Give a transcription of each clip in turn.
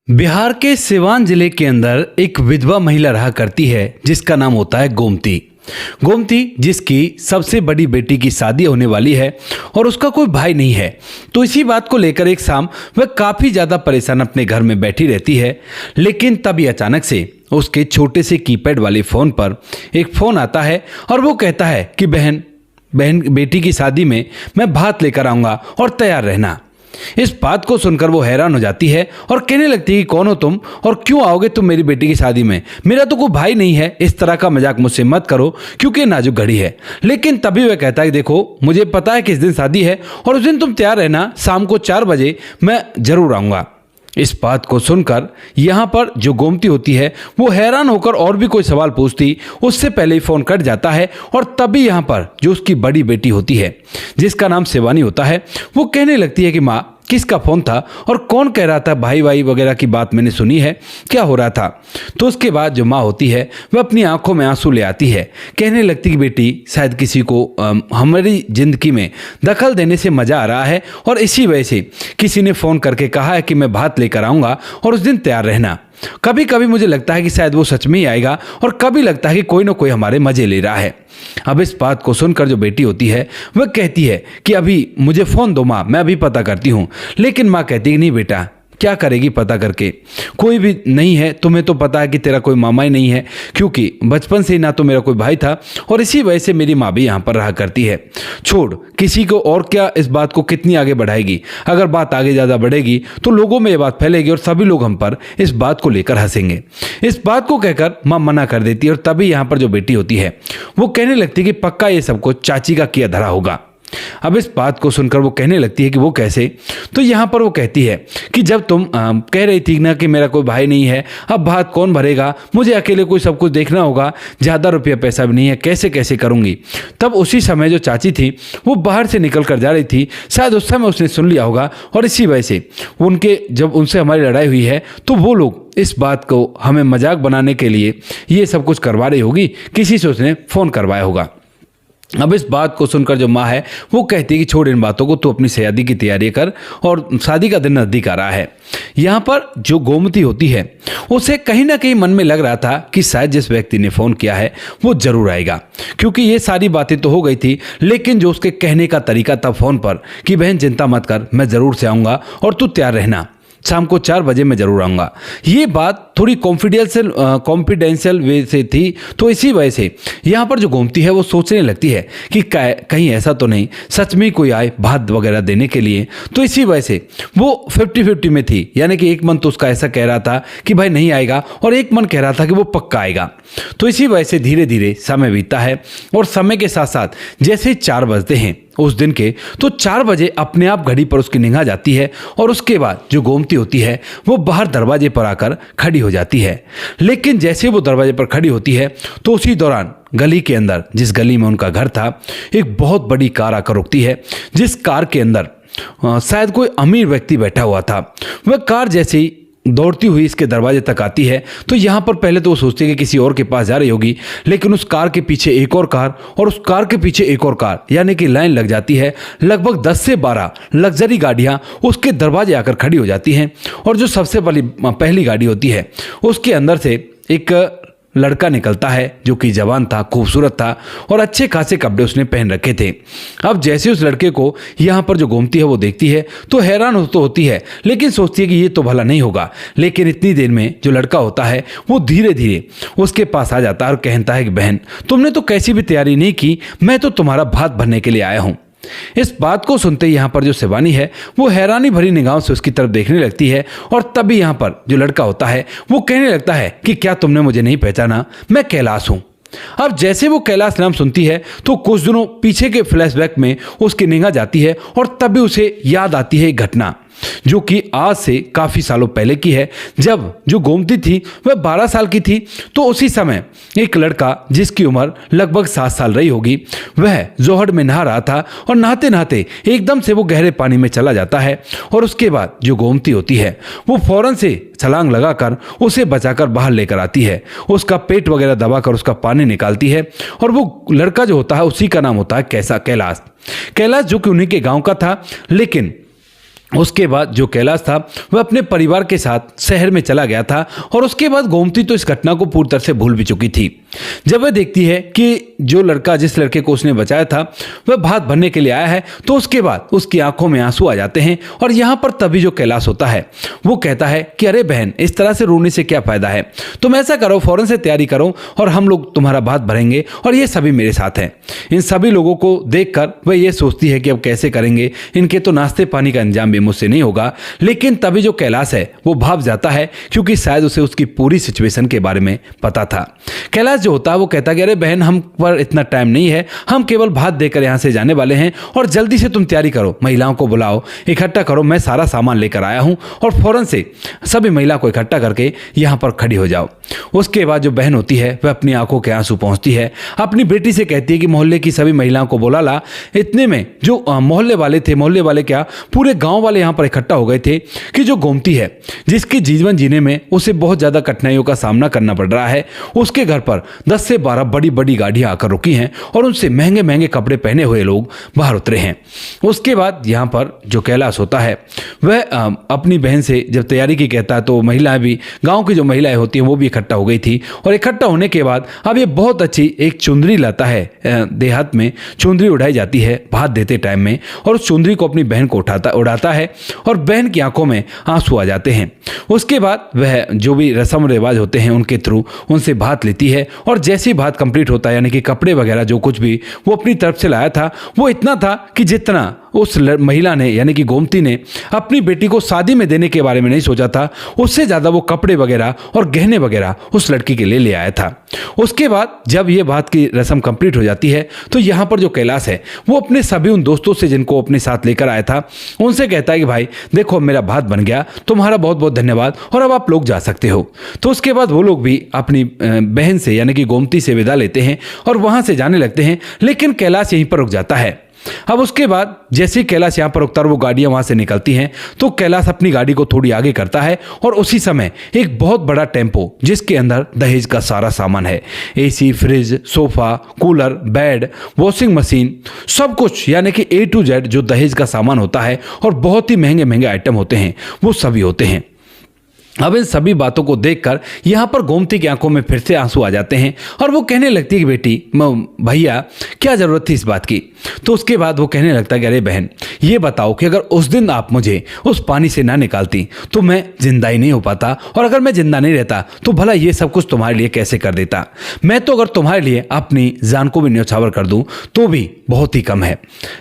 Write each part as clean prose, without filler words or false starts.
बिहार के सिवान जिले के अंदर एक विधवा महिला रहा करती है जिसका नाम होता है गोमती। गोमती जिसकी सबसे बड़ी बेटी की शादी होने वाली है और उसका कोई भाई नहीं है। तो इसी बात को लेकर एक शाम वह काफ़ी ज़्यादा परेशान अपने घर में बैठी रहती है। लेकिन तभी अचानक से उसके छोटे से कीपैड वाले फ़ोन पर एक फ़ोन आता है और वो कहता है कि बहन बेटी की शादी में मैं भात लेकर आऊँगा और तैयार रहना। इस बात को सुनकर वो हैरान हो जाती है और कहने लगती है कि कौन हो तुम और क्यों आओगे तुम मेरी बेटी की शादी में, मेरा तो कोई भाई नहीं है, इस तरह का मजाक मुझसे मत करो क्योंकि नाजुक घड़ी है। लेकिन तभी वह कहता है कि देखो मुझे पता है किस दिन शादी है और उस दिन तुम तैयार रहना, शाम को 4 बजे मैं जरूर आऊँगा। इस बात को सुनकर यहाँ पर जो गोमती होती है वो हैरान होकर और भी कोई सवाल पूछती उससे पहले ही फ़ोन कट जाता है। और तभी यहाँ पर जो उसकी बड़ी बेटी होती है जिसका नाम शिवानी होता है वो कहने लगती है कि माँ किसका फ़ोन था और कौन कह रहा था, भाई वगैरह की बात मैंने सुनी है, क्या हो रहा था। तो उसके बाद जो माँ होती है वह अपनी आंखों में आंसू ले आती है, कहने लगती कि बेटी शायद किसी को हमारी ज़िंदगी में दखल देने से मज़ा आ रहा है और इसी वजह से किसी ने फ़ोन करके कहा है कि मैं भात लेकर आऊँगा और उस दिन तैयार रहना। कभी कभी मुझे लगता है कि शायद वो सच में ही आएगा और कभी लगता है कि कोई ना कोई हमारे मज़े ले रहा है। अब इस बात को सुनकर जो बेटी होती है वह कहती है कि अभी मुझे फ़ोन दो माँ, मैं अभी पता करती हूँ। लेकिन माँ कहती है नहीं बेटा, क्या करेगी पता करके, कोई भी नहीं है, तुम्हें तो पता है कि तेरा कोई मामा ही नहीं है क्योंकि बचपन से ही ना तो मेरा कोई भाई था और इसी वजह से मेरी माँ भी यहाँ पर रहा करती है। छोड़, किसी को और क्या इस बात को कितनी आगे बढ़ाएगी, अगर बात आगे ज़्यादा बढ़ेगी तो लोगों में ये बात फैलेगी और सभी लोग हम पर इस बात को लेकर हंसेंगे। इस बात को कहकर माँ मना कर देती है और तभी यहाँ पर जो बेटी होती है वो कहने लगती है कि पक्का ये सबको चाची का किया धरा होगा। अब इस बात को सुनकर वो कहने लगती है कि वो कैसे। तो यहाँ पर वो कहती है कि जब तुम कह रही थी ना कि मेरा कोई भाई नहीं है, अब भात कौन भरेगा, मुझे अकेले कोई सब कुछ देखना होगा, ज़्यादा रुपया पैसा भी नहीं है, कैसे कैसे करूँगी। तब उसी समय जो चाची थी वो बाहर से निकल कर जा रही थी, शायद उस समय उसने सुन लिया होगा और इसी वजह से जब उनसे हमारी लड़ाई हुई है तो वो लोग इस बात को हमें मजाक बनाने के लिए ये सब कुछ करवा रही होगी, किसी से उसने फ़ोन करवाया होगा। अब इस बात को सुनकर जो माँ है वो कहती है कि छोड़ इन बातों को, तू अपनी शादी की तैयारी कर और शादी का दिन नज़दीक आ रहा है। यहाँ पर जो गोमती होती है उसे कहीं ना कहीं मन में लग रहा था कि शायद जिस व्यक्ति ने फ़ोन किया है वो ज़रूर आएगा, क्योंकि ये सारी बातें तो हो गई थी, लेकिन जो उसके कहने का तरीका था फ़ोन पर कि बहन चिंता मत कर, मैं ज़रूर से आऊँगा और तू तैयार रहना, शाम को 4 बजे मैं ज़रूर आऊँगा, ये बात थोड़ी कॉन्फिडेंशियल वे से थी। तो इसी वजह से यहाँ पर जो गोमती है वो सोचने लगती है कि कहीं ऐसा तो नहीं सच में कोई आए भात वगैरह देने के लिए। तो इसी वजह से वो 50-50 में थी, यानी कि एक मन तो उसका ऐसा कह रहा था कि भाई नहीं आएगा और एक मन कह रहा था कि वो पक्का आएगा। तो इसी वजह से धीरे धीरे समय बीतता है और समय के साथ साथ जैसे ही 4 बजते हैं उस दिन के, तो 4 बजे अपने आप घड़ी पर उसकी निगाह जाती है और उसके बाद जो गोमती होती है वो बाहर दरवाजे पर आकर खड़ी हो जाती है। लेकिन जैसे वो दरवाजे पर खड़ी होती है तो उसी दौरान गली के अंदर, जिस गली में उनका घर था, एक बहुत बड़ी कार आकर रुकती है, जिस कार के अंदर शायद कोई अमीर व्यक्ति बैठा हुआ था। वह कार जैसे ही दौड़ती हुई इसके दरवाजे तक आती है तो यहाँ पर पहले तो वो सोचती है कि किसी और के पास जा रही होगी, लेकिन उस कार के पीछे एक और कार और उस कार के पीछे एक और कार, यानी कि लाइन लग जाती है। लगभग 10 से 12 लग्जरी गाड़ियाँ उसके दरवाजे आकर खड़ी हो जाती हैं और जो सबसे पहली गाड़ी होती है उसके अंदर से एक लड़का निकलता है जो कि जवान था, खूबसूरत था और अच्छे खासे कपड़े उसने पहन रखे थे। अब जैसे उस लड़के को यहाँ पर जो गोमती है वो देखती है तो हैरान तो होती है, लेकिन सोचती है कि ये तो भला नहीं होगा। लेकिन इतनी देर में जो लड़का होता है वो धीरे धीरे उसके पास आ जाता है और कहता है कि बहन तुमने तो कैसी भी तैयारी नहीं की, मैं तो तुम्हारा भात भरने के लिए आया हूँ। इस बात को सुनते ही यहाँ पर जो शिवानी है वो हैरानी भरी निगाहों से उसकी तरफ देखने लगती है और तभी यहाँ पर जो लड़का होता है वो कहने लगता है कि क्या तुमने मुझे नहीं पहचाना, मैं कैलाश हूँ। अब जैसे वो कैलाश नाम सुनती है तो कुछ दिनों पीछे के फ्लैशबैक में उसकी निगाह जाती है और तभी उसे याद आती है एक घटना जो कि आज से काफ़ी सालों पहले की है। जब जो गोमती थी वह 12 साल की थी तो उसी समय एक लड़का जिसकी उम्र लगभग 7 साल रही होगी, वह जोहड़ में नहा रहा था और नहाते नहाते एकदम से वो गहरे पानी में चला जाता है और उसके बाद जो गोमती होती है वो फौरन से छलांग लगाकर उसे बचाकर बाहर लेकर आती है, उसका पेट वगैरह दबाकर उसका पानी निकालती है और वो लड़का जो होता है उसी का नाम होता है कैलाश, जो कि उन्हीं के गाँव का था। लेकिन उसके बाद जो कैलाश था वह अपने परिवार के साथ शहर में चला गया था और उसके बाद गोमती तो इस घटना को पूरी तरह से भूल भी चुकी थी। जब वह देखती है कि जो लड़का जिस लड़के को उसने बचाया था वह भात भरने के लिए आया है तो उसके बाद उसकी आंखों में आंसू आ जाते हैं। और यहाँ पर तभी जो कैलाश होता है वो कहता है कि अरे बहन, इस तरह से रोने से क्या फायदा है, तुम ऐसा करो, फौरन से तैयारी करो और हम लोग तुम्हारा भात भरेंगे और ये सभी मेरे साथ हैं। इन सभी लोगों को देखकर वह ये सोचती है कि अब कैसे करेंगे, इनके तो नाश्ते पानी का इंतजाम भी मुझसे नहीं होगा। लेकिन तभी जो कैलाश है वो भाप जाता है क्योंकि शायद उसे उसकी पूरी सिचुएशन के बारे में पता था। कैलाश जो होता है वो कहता कि अरे बहन, हम पर इतना टाइम नहीं है, हम केवल भात देकर यहाँ से जाने वाले हैं और जल्दी से तुम तैयारी करो, महिलाओं को बुलाओ, इकट्ठा करो, मैं सारा सामान लेकर आया हूँ और फौरन से सभी महिला को इकट्ठा करके यहाँ पर खड़ी हो जाओ। उसके बाद जो बहन होती है वह अपनी आंखों के आंसू पहुँचती है, अपनी बेटी से कहती है कि मोहल्ले की सभी महिलाओं को बुला ला। इतने में जो मोहल्ले वाले क्या पूरे गाँव वाले यहाँ पर इकट्ठा हो गए थे कि जो गोमती है जिसके जीवन जीने में उसे बहुत ज़्यादा कठिनाइयों का सामना करना पड़ रहा है, उसके घर पर 10 से 12 बड़ी बड़ी गाड़ियां आकर रुकी हैं और उनसे महंगे महंगे कपड़े पहने हुए लोग बाहर उतरे हैं। उसके बाद यहाँ पर जो कैलाश होता है वह अपनी बहन से जब तैयारी की कहता है तो महिलाएं भी, गांव की जो महिलाएं होती हैं वो भी इकट्ठा हो गई थी। और इकट्ठा होने के बाद अब ये बहुत अच्छी एक चुंदरी लाता है, देहात में चुंदरी उड़ाई जाती है भात देते टाइम में, और उस चुंदरी को अपनी बहन को उड़ाता है और बहन की आंखों में आंसू आ जाते हैं। उसके बाद वह जो भी रस्म रिवाज होते हैं उनके थ्रू उनसे भात लेती है और जैसे ही भात कंप्लीट होता है, यानी कि कपड़े वगैरह जो कुछ भी वो अपनी तरफ से लाया था वो इतना था कि जितना उस महिला ने यानी कि गोमती ने अपनी बेटी को शादी में देने के बारे में नहीं सोचा था, उससे ज़्यादा वो कपड़े वगैरह और गहने वगैरह उस लड़की के लिए ले आया था। उसके बाद जब ये बात की रस्म कंप्लीट हो जाती है तो यहाँ पर जो कैलाश है वो अपने सभी उन दोस्तों से जिनको अपने साथ लेकर आया था उनसे कहता है कि भाई देखो, मेरा भात बन गया, तुम्हारा बहुत बहुत धन्यवाद और अब आप लोग जा सकते हो। तो उसके बाद वो लोग भी अपनी बहन से यानी कि गोमती से विदा लेते हैं और वहाँ से जाने लगते हैं। लेकिन कैलाश यहीं पर रुक जाता है। अब उसके बाद जैसे ही कैलाश यहाँ पर रुकता है, वो गाड़ियाँ वहाँ से निकलती हैं तो कैलाश अपनी गाड़ी को थोड़ी आगे करता है और उसी समय एक बहुत बड़ा टेम्पो जिसके अंदर दहेज का सारा सामान है, AC, fridge, sofa, cooler, bed, washing machine, सब कुछ यानी कि A to Z जो दहेज का सामान होता है और बहुत ही महंगे महंगे आइटम होते हैं वो सभी होते हैं। अब इन सभी बातों को देखकर यहाँ पर गोमती की आंखों में फिर से आंसू आ जाते हैं और वो कहने लगती है कि बेटी, भैया क्या ज़रूरत थी इस बात की। तो उसके बाद वो कहने लगता है कि अरे बहन, ये बताओ कि अगर उस दिन आप मुझे उस पानी से ना निकालती तो मैं जिंदा ही नहीं हो पाता, और अगर मैं जिंदा नहीं रहता तो भला ये सब कुछ तुम्हारे लिए कैसे कर देता। मैं तो अगर तुम्हारे लिए अपनी जान को भी न्यौछावर कर दूँ तो भी बहुत ही कम है।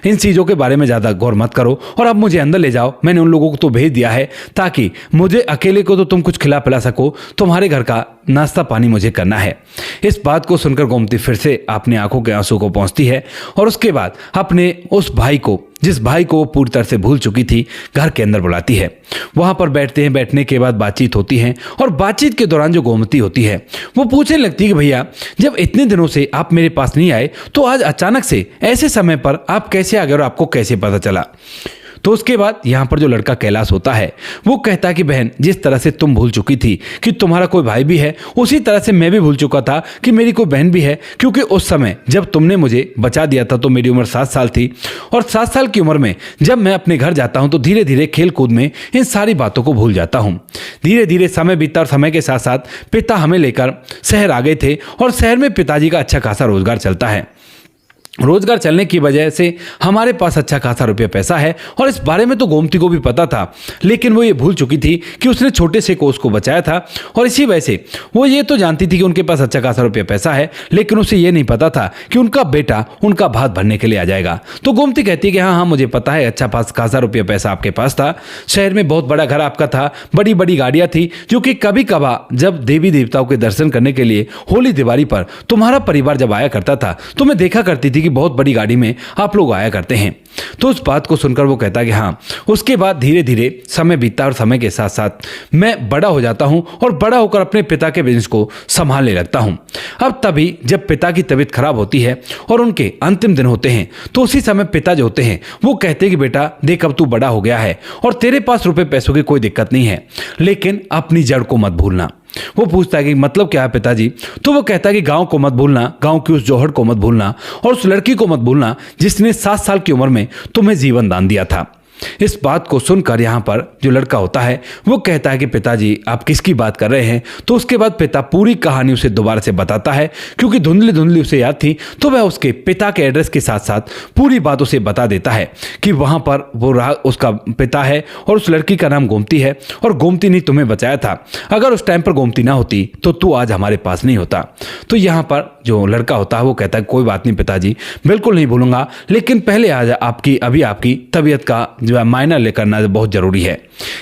इन चीज़ों के बारे में ज़्यादा गौर मत करो और अब मुझे अंदर ले जाओ। मैंने उन लोगों को तो भेज दिया है ताकि मुझे अकेले को तो तुम कुछ खिला पिला सको, तुम्हारे घर का नाश्ता पानी मुझे करना है। इस बात को सुनकर गोमती फिर से अपनी आंखों के आंसू को पहुंचती है और उसके बाद अपने उस भाई को, जिस भाई को वो पूरी तरह से भूल चुकी थी, घर के अंदर बुलाती है। वहां पर बैठते हैं, बैठने के बाद बातचीत होती है और बातचीत के दौरान जो गोमती होती है वो पूछने लगती है कि भैया, जब इतने दिनों से आप मेरे पास नहीं आए तो आज अचानक से ऐसे समय पर आप कैसे आ गए और आपको कैसे पता चला। तो उसके बाद यहाँ पर जो लड़का कैलाश होता है वो कहता है कि बहन, जिस तरह से तुम भूल चुकी थी कि तुम्हारा कोई भाई भी है, उसी तरह से मैं भी भूल चुका था कि मेरी कोई बहन भी है, क्योंकि उस समय जब तुमने मुझे बचा दिया था तो मेरी उम्र 7 साल थी और 7 साल की उम्र में जब मैं अपने घर जाता हूँ तो धीरे धीरे खेल कूद में इन सारी बातों को भूल जाता हूँ। धीरे धीरे समय बीता और समय के साथ साथ पिता हमें लेकर शहर आ गए थे और शहर में पिताजी का अच्छा खासा रोजगार चलता है। रोजगार चलने की वजह से हमारे पास अच्छा खासा रुपया पैसा है और इस बारे में तो गोमती को भी पता था, लेकिन वो ये भूल चुकी थी कि उसने छोटे से कोस को बचाया था और इसी वजह से वो ये तो जानती थी कि उनके पास अच्छा खासा रुपया पैसा है, लेकिन उसे ये नहीं पता था कि उनका बेटा उनका भात भरने के लिए आ जाएगा। तो गोमती कहती है कि हाँ मुझे पता है, अच्छा खासा रुपया पैसा आपके पास था, शहर में बहुत बड़ा घर आपका था, बड़ी बड़ी गाड़ियाँ थी, जो कि कभी कभार जब देवी देवताओं के दर्शन करने के लिए होली दिवाली पर तुम्हारा परिवार जब आया करता था तो मैं देखा करती थी कि बहुत बड़ी गाड़ी में आप लोग आया करते हैं। तो उस बात को सुनकर वो कहता कि हाँ। उसके बाद धीरे धीरे समय बीता और समय के साथ साथ मैं बड़ा हो जाता हूं और बड़ा होकर अपने पिता के बिजनेस को संभालने लगता हूं। अब तभी जब पिता की तबीयत खराब होती है और उनके अंतिम दिन होते हैं तो उसी समय पिता जो होते हैं वो कहते हैं कि बेटा देख, अब तू बड़ा हो गया है और तेरे पास रुपए पैसों की कोई दिक्कत नहीं है, लेकिन अपनी जड़ को मत भूलना। वो पूछता है कि मतलब क्या है पिताजी। तो वो कहता है कि गांव को मत भूलना, गांव की उस जौहर को मत भूलना और उस लड़की को मत भूलना जिसने 7 साल की उम्र में तुम्हें जीवन दान दिया था। इस बात को सुनकर यहाँ पर जो लड़का होता है वो कहता है कि पिताजी आप किसकी बात कर रहे हैं। तो उसके बाद पिता पूरी कहानी उसे दोबारा से बताता है, क्योंकि धुंधली धुंधली उसे याद थी, तो वह उसके पिता के एड्रेस के साथ साथ पूरी बात उसे बता देता है कि वहां पर वो उसका पिता है और उस लड़की का नाम गोमती है, और गोमती ने तुम्हें बचाया था। अगर उस टाइम पर गोमती ना होती तो तू आज हमारे पास नहीं होता। तो यहाँ पर जो लड़का होता है वो कहता है कोई बात नहीं पिताजी, बिल्कुल नहीं भूलूंगा, लेकिन पहले आज आपकी तबीयत का जो है मायना लेकर बहुत जरूरी है।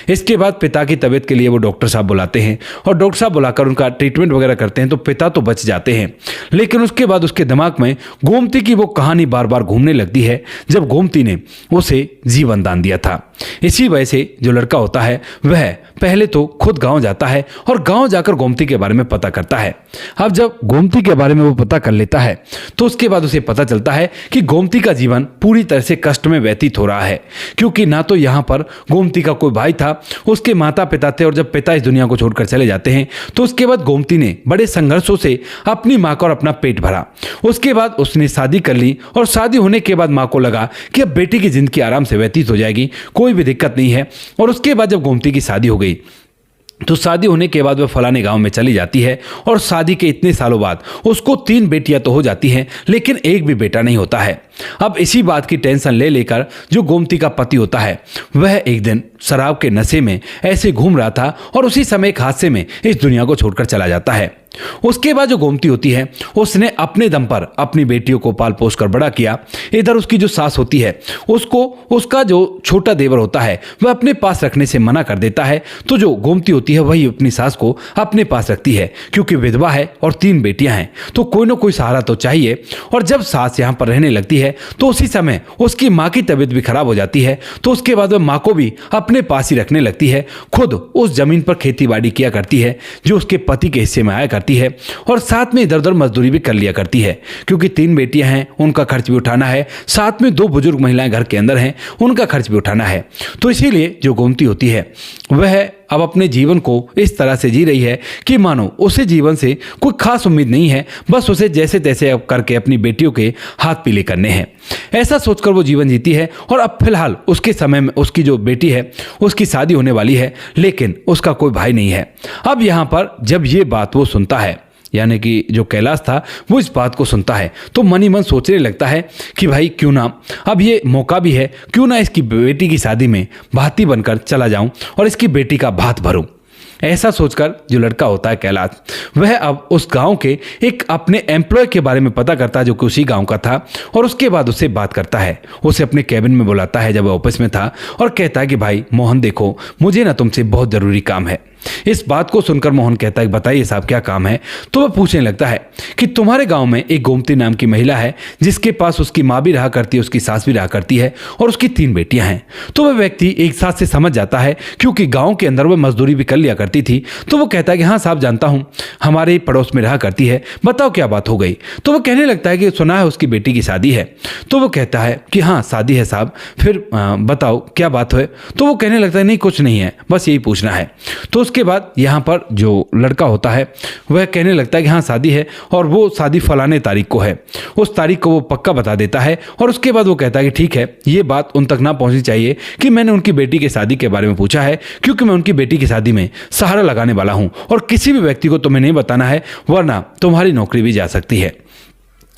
इसके बाद पिता की तबीयत के लिए वो डॉक्टर साहब बुलाते हैं और डॉक्टर साहब बुलाकर उनका ट्रीटमेंट वगैरह करते हैं। तो पिता तो बच जाते हैं, लेकिन उसके बाद उसके दिमाग में गोमती की वो कहानी बार बार घूमने लगती है, जब गोमती ने उसे जीवन दान दिया था। इसी वजह से जो लड़का होता है वह पहले तो खुद गांव जाता है और गांव जाकर गोमती के बारे में पता करता है। अब जब गोमती के बारे में वो पता कर लेता है तो उसके बाद उसे पता चलता है कि गोमती का जीवन पूरी तरह से कष्ट में व्यतीत हो रहा है, क्योंकि ना तो यहाँ पर गोमती का कोई भाई था, उसके माता पिता थे, और जब पिता इस दुनिया को छोड़कर चले जाते हैं तो उसके बाद गोमती ने बड़े संघर्षों से अपनी माँ का और अपना पेट भरा। उसके बाद उसने शादी कर ली और शादी होने के बाद माँ को लगा कि अब बेटी की जिंदगी आराम से व्यतीत हो जाएगी, कोई भी दिक्कत नहीं है। और उसके बाद जब गोमती की शादी हो गई तो शादी होने के बाद वह फलाने गांव में चली जाती है, और शादी के इतने सालों बाद उसको 3 बेटियां तो हो जाती हैं, लेकिन एक भी बेटा नहीं होता है। अब इसी बात की टेंशन ले लेकर जो गोमती का पति होता है वह एक दिन शराब के नशे में ऐसे घूम रहा था और उसी समय एक हादसे में इस दुनिया को छोड़कर चला जाता है। उसके बाद जो गोमती होती है उसने अपने दम पर अपनी बेटियों को पाल पोस कर बड़ा किया। इधर उसकी जो सास होती है उसको उसका जो छोटा देवर होता है वह अपने पास रखने से मना कर देता है। तो जो गोमती होती है वही अपनी सास को अपने पास रखती है, क्योंकि विधवा है और 3 बेटियां हैं, तो कोई ना कोई सहारा तो चाहिए। और जब सास यहाँ पर रहने लगती है तो उसी समय उसकी माँ की तबीयत भी खराब हो जाती है। तो उसके बाद वह माँ को भी अपने पास ही रखने लगती है, खुद उस जमीन पर खेती बाड़ी किया करती है जो उसके पति के हिस्से में आया करती है, और साथ में इधर उधर मजदूरी भी कर लिया करती है, क्योंकि 3 बेटियां हैं, उनका खर्च भी उठाना है, साथ में 2 बुजुर्ग महिलाएं घर के अंदर हैं, उनका खर्च भी उठाना है। तो इसीलिए जो गोमती होती है वह अब अपने जीवन को इस तरह से जी रही है कि मानो उसे जीवन से कोई खास उम्मीद नहीं है, बस उसे जैसे तैसे अब करके अपनी बेटियों के हाथ पीले करने हैं, ऐसा सोचकर वो जीवन जीती है। और अब फिलहाल उसके समय में उसकी जो बेटी है उसकी शादी होने वाली है, लेकिन उसका कोई भाई नहीं है। अब यहाँ पर जब ये बात वो सुनता है, यानी कि जो कैलाश था वो इस बात को सुनता है, तो मन ही मन सोचने लगता है कि भाई क्यों ना, अब ये मौका भी है, क्यों ना इसकी बेटी की शादी में भाती बनकर चला जाऊं और इसकी बेटी का भात भरूं। ऐसा सोचकर जो लड़का होता है कैलाश, वह अब उस गांव के एक अपने एम्प्लॉय के बारे में पता करता है जो कि उसी गांव का था, और उसके बाद उससे बात करता है। उसे अपने कैबिन में बुलाता है जब वह ऑफिस में था, और कहता है कि भाई मोहन देखो, मुझे ना तुमसे बहुत ज़रूरी काम है। इस बात को सुनकर मोहन कहता है बताइए साहब क्या काम है। तो वह पूछने लगता है कि तुम्हारे गांव में एक गोमती नाम की महिला है जिसके पास उसकी माँ भी रहा करती है, उसकी सास भी रहा करती है, और उसकी 3 बेटियां हैं। तो वह व्यक्ति एक साथ से समझ जाता है, क्योंकि गांव के अंदर वह मजदूरी भी कर लिया करती थी। तो वो कहता है कि हाँ साहब जानता हूँ, हमारे पड़ोस में रहा करती है, बताओ क्या बात हो गई। तो वह कहने लगता है कि सुना है उसकी बेटी की शादी है। तो वो कहता है कि हाँ शादी है साहब, फिर बताओ क्या बात है। तो वो कहने लगता है नहीं कुछ नहीं है, बस यही पूछना है। तो उसके बाद यहाँ पर जो लड़का होता है वह कहने लगता है कि हाँ शादी है, और वो शादी फलाने तारीख को है। उस तारीख को वो पक्का बता देता है, और उसके बाद वो कहता है कि ठीक है, ये बात उन तक ना पहुंचनी चाहिए कि मैंने उनकी बेटी की शादी के बारे में पूछा है, क्योंकि मैं उनकी बेटी की शादी में सहारा लगाने वाला हूं, और किसी भी व्यक्ति को तुम्हें नहीं बताना है, वरना तुम्हारी नौकरी भी जा सकती है।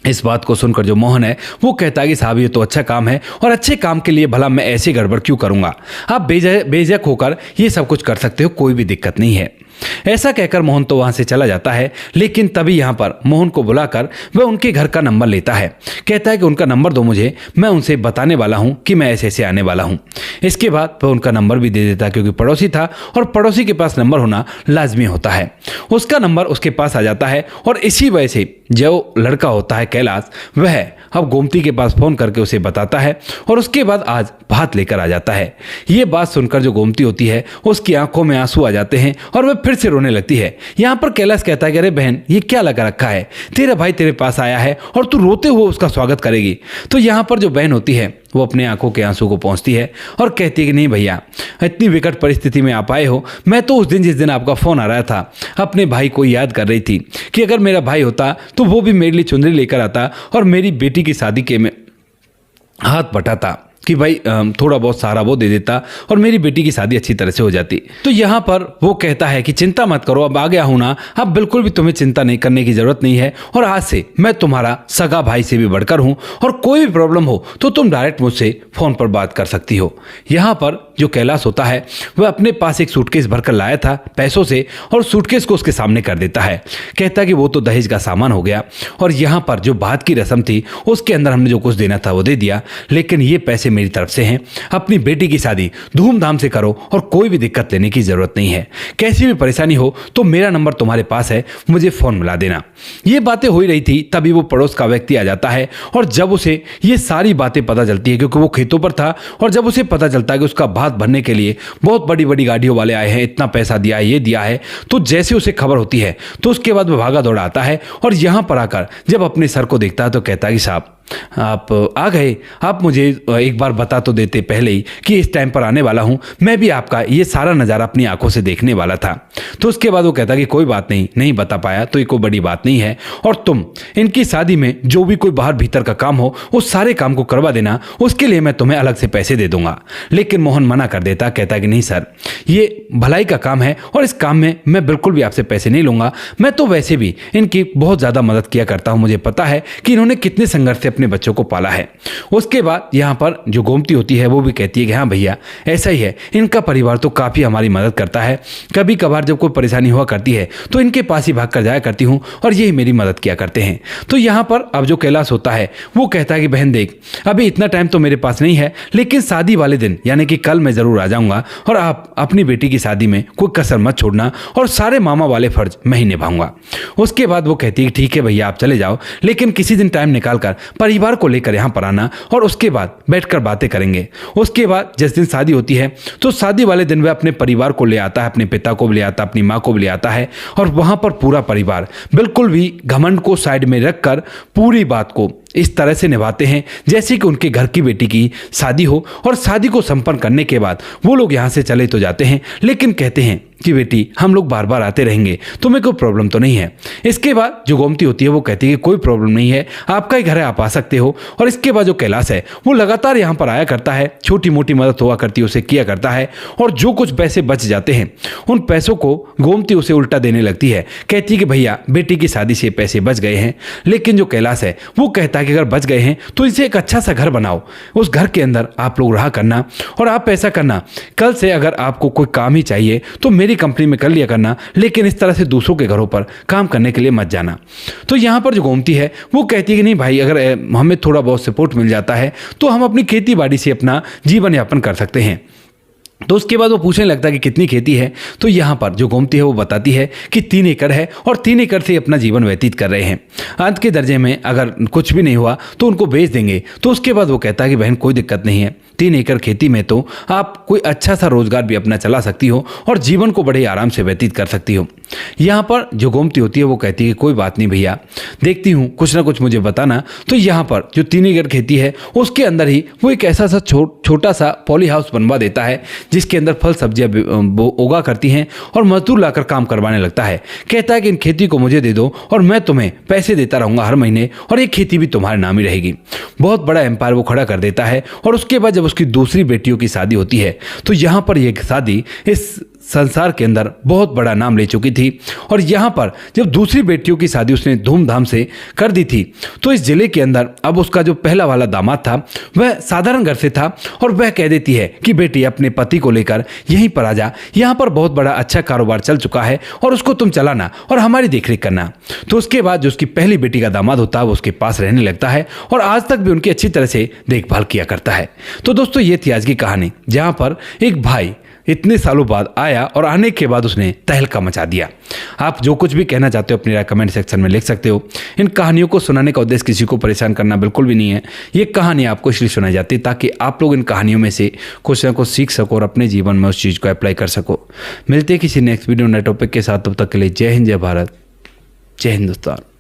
इस बात को सुनकर जो मोहन है वो कहता है कि साहब ये तो अच्छा काम है, और अच्छे काम के लिए भला मैं ऐसी गड़बड़ क्यों करूंगा, आप बेझक होकर ये सब कुछ कर सकते हो, कोई भी दिक्कत नहीं है। ऐसा कहकर मोहन तो वहां से चला जाता है, लेकिन तभी यहाँ पर मोहन को बुलाकर वह उनके घर का नंबर लेता है। कहता है कि उनका नंबर दो मुझे, मैं उनसे बताने वाला हूँ कि मैं ऐसे ऐसे आने वाला हूँ। इसके बाद वह उनका नंबर भी दे देता है, क्योंकि पड़ोसी था और पड़ोसी के पास नंबर होना लाजमी होता है। उसका नंबर उसके पास आ जाता है, और इसी वजह से जो लड़का होता है कैलाश, वह अब गोमती के पास फोन करके उसे बताता है, और उसके बाद आज भात लेकर आ जाता है। ये बात सुनकर जो गोमती होती है उसकी आंखों में आंसू आ जाते हैं, और वह फिर से रोने लगती है। यहाँ पर कैलाश कहता है कि अरे बहन ये क्या लगा रखा है, तेरा भाई तेरे पास आया है और तू रोते हुए उसका स्वागत करेगी। तो यहाँ पर जो बहन होती है वो अपने आंखों के आंसू को पहुँचती है और कहती है कि नहीं भैया, इतनी विकट परिस्थिति में आप आए हो, मैं तो उस दिन जिस दिन आपका फ़ोन आ रहा था अपने भाई को याद कर रही थी कि अगर मेरा भाई होता तो वो भी मेरे लिए चुनरी लेकर आता और मेरी बेटी की शादी के में हाथ बटाता। कि भाई थोड़ा बहुत सहारा वो दे देता और मेरी बेटी की शादी अच्छी तरह से हो जाती। तो यहाँ पर वो कहता है कि चिंता मत करो, अब आ गया हूं ना, अब बिल्कुल भी तुम्हें चिंता नहीं करने की जरूरत नहीं है और आज से मैं तुम्हारा सगा भाई से भी बढ़कर हूं और कोई भी प्रॉब्लम हो तो तुम डायरेक्ट मुझसे फोन पर बात कर सकती हो। यहाँ पर जो कैलाश होता है वह अपने पास एक सूटकेस भरकर लाया था पैसों से और सूटकेस को उसके सामने कर देता है। कहता कि वो तो दहेज का सामान हो गया और यहाँ पर जो बात की रस्म थी उसके अंदर हमने जो कुछ देना था वो दे दिया, लेकिन ये पैसे मेरी तरफ से हैं। अपनी बेटी की शादी धूमधाम से करो और कोई भी दिक्कत लेने की जरूरत नहीं है। कैसी भी परेशानी हो तो मेरा नंबर तुम्हारे पास है, मुझे फोन मिला देना। ये बातें हो ही रही थी तभी वो पड़ोस का व्यक्ति आ जाता है और जब उसे ये सारी बातें पता चलती है क्योंकि वो खेतों पर था और जब उसे पता चलता है कि उसका भात भरने के लिए बहुत बड़ी बड़ी गाड़ियों वाले आए हैं, इतना पैसा दिया है, ये दिया है, तो जैसे उसे खबर होती है तो उसके बाद वो भागा दौड़ा आता है और यहाँ पर आकर जब अपने सर को देखता है तो कहता है कि साहब आप आ गए, आप मुझे एक बार बता तो देते पहले ही कि इस टाइम पर आने वाला हूं, मैं भी आपका ये सारा नज़ारा अपनी आंखों से देखने वाला था। तो उसके बाद वो कहता कि कोई बात नहीं बता पाया तो ये कोई बड़ी बात नहीं है और तुम इनकी शादी में जो भी कोई बाहर भीतर का काम हो उस सारे काम को करवा देना, उसके लिए मैं तुम्हें अलग से पैसे दे दूंगा। लेकिन मोहन मना कर देता, कहता कि नहीं सर, ये भलाई का काम है और इस काम में मैं बिल्कुल भी आपसे पैसे नहीं लूंगा। मैं तो वैसे भी इनकी बहुत ज़्यादा मदद किया करता हूँ, मुझे पता है कि इन्होंने कितने संघर्ष से अपने बच्चों को पाला है। उसके बाद यहाँ पर जो गोमती होती है वो भी कहती है कि हाँ भैया ऐसा ही है, इनका परिवार तो काफ़ी हमारी मदद करता है, कभी कभार जब कोई परेशानी हुआ करती है तो इनके पास ही भाग कर जाया करती हूँ और यही मेरी मदद किया करते हैं। तो यहाँ पर अब जो कैलाश होता है वो कहता है कि बहन देख, अभी इतना टाइम तो मेरे पास नहीं है, लेकिन शादी वाले दिन यानी कि कल मैं ज़रूर आ जाऊँगा और आप अपनी बेटी की शादी में कोई कसर मत छोड़ना और सारे मामा वाले फर्ज मैं ही निभाऊंगा। उसके बाद वो कहती है ठीक है भैया आप चले जाओ, लेकिन किसी दिन टाइम निकाल कर परिवार को लेकर यहाँ पर आना और उसके बाद बैठकर बातें करेंगे। उसके बाद जिस दिन शादी होती है तो शादी वाले दिन वह अपने परिवार को ले आता है, अपने पिता को भी ले आता है, अपनी माँ को भी ले आता है और वहाँ पर पूरा परिवार बिल्कुल भी घमंड को साइड में रखकर पूरी बात को इस तरह से निभाते हैं जैसे कि उनके घर की बेटी की शादी हो। और शादी को संपन्न करने के बाद वो लोग यहाँ से चले तो जाते हैं, लेकिन कहते हैं कि बेटी हम लोग बार बार आते रहेंगे, तुम्हें कोई प्रॉब्लम तो नहीं है। इसके बाद जो गोमती होती है वो कहती है कि कोई प्रॉब्लम नहीं है, आपका ही घर है, आप आ सकते हो। और इसके बाद जो कैलाश है वो लगातार यहाँ पर आया करता है, छोटी मोटी मदद हुआ करती है उसे किया करता है और जो कुछ पैसे बच जाते हैं उन पैसों को गोमती उसे उल्टा देने लगती है। कहती है कि भैया बेटी की शादी से पैसे बच गए हैं, लेकिन जो कैलाश है वो कहता है कि अगर बच गए हैं तो इसे एक अच्छा सा घर बनाओ, उस घर के अंदर आप लोग रहा करना और आप ऐसा करना कल से अगर आपको कोई काम ही चाहिए तो मेरी कंपनी में कर लिया करना, लेकिन इस तरह से दूसरों के घरों पर काम करने के लिए मत जाना। तो यहाँ पर जो गोमती है वो कहती है कि नहीं भाई, अगर हमें थोड़ा बहुत सपोर्ट मिल जाता है तो हम अपनी खेती बाड़ी से अपना जीवन यापन कर सकते हैं। तो उसके बाद वो पूछने लगता है कि कितनी खेती है। तो यहाँ पर जो गोमती है वो बताती है कि 3 एकड़ है और 3 एकड़ से अपना जीवन व्यतीत कर रहे हैं। अंत के दर्जे में अगर कुछ भी नहीं हुआ तो उनको बेच देंगे। तो उसके बाद वो कहता है कि बहन कोई दिक्कत नहीं है, 3 एकड़ खेती में तो आप कोई अच्छा सा रोजगार भी अपना चला सकती हो और जीवन को बड़े आराम से व्यतीत कर सकती हो। यहाँ पर जो गोमती होती है वो कहती है कोई बात नहीं भैया, देखती हूँ कुछ ना कुछ मुझे बताना। तो यहाँ पर जो 3 एकड़ खेती है उसके अंदर ही वो एक ऐसा सा छोटा सा पॉली हाउस बनवा देता है जिसके अंदर फल सब्जियां उगा करती हैं और मजदूर लाकर काम करवाने लगता है। कहता है कि इन खेती को मुझे दे दो और मैं तुम्हें पैसे देता रहूंगा हर महीने और ये खेती भी तुम्हारे नाम ही रहेगी। बहुत बड़ा एम्पायर वो खड़ा कर देता है। और उसके बाद जब उसकी दूसरी बेटियों की शादी होती है तो यहाँ पर यह शादी इस संसार के अंदर बहुत बड़ा नाम ले चुकी थी। और यहाँ पर जब दूसरी बेटियों की शादी उसने धूमधाम से कर दी थी तो इस जिले के अंदर अब उसका जो पहला वाला दामाद था वह साधारण घर से था और वह कह देती है कि बेटी अपने पति को लेकर यहीं पर आ जा, यहाँ पर बहुत बड़ा अच्छा कारोबार चल चुका है और उसको तुम चलाना और हमारी देखरेख करना। तो उसके बाद जो उसकी पहली बेटी का दामाद होता है वो उसके पास रहने लगता है और आज तक भी उनकी अच्छी तरह से देखभाल किया करता है। तो दोस्तों ये थी आज की कहानी जहाँ पर एक भाई इतने सालों बाद आया और आने के बाद उसने तहलका मचा दिया। आप जो कुछ भी कहना चाहते हो अपनी राय कमेंट सेक्शन में लिख सकते हो। इन कहानियों को सुनाने का उद्देश्य किसी को परेशान करना बिल्कुल भी नहीं है। ये कहानी आपको इसलिए सुनाई जाती है ताकि आप लोग इन कहानियों में से कुछ ना कुछ सीख सको और अपने जीवन में उस चीज़ को अप्लाई कर सको। मिलते हैं किसी नेक्स्ट वीडियो नए टॉपिक के साथ, तब तक के लिए जय हिंद, जय भारत, जय हिंदुस्तान।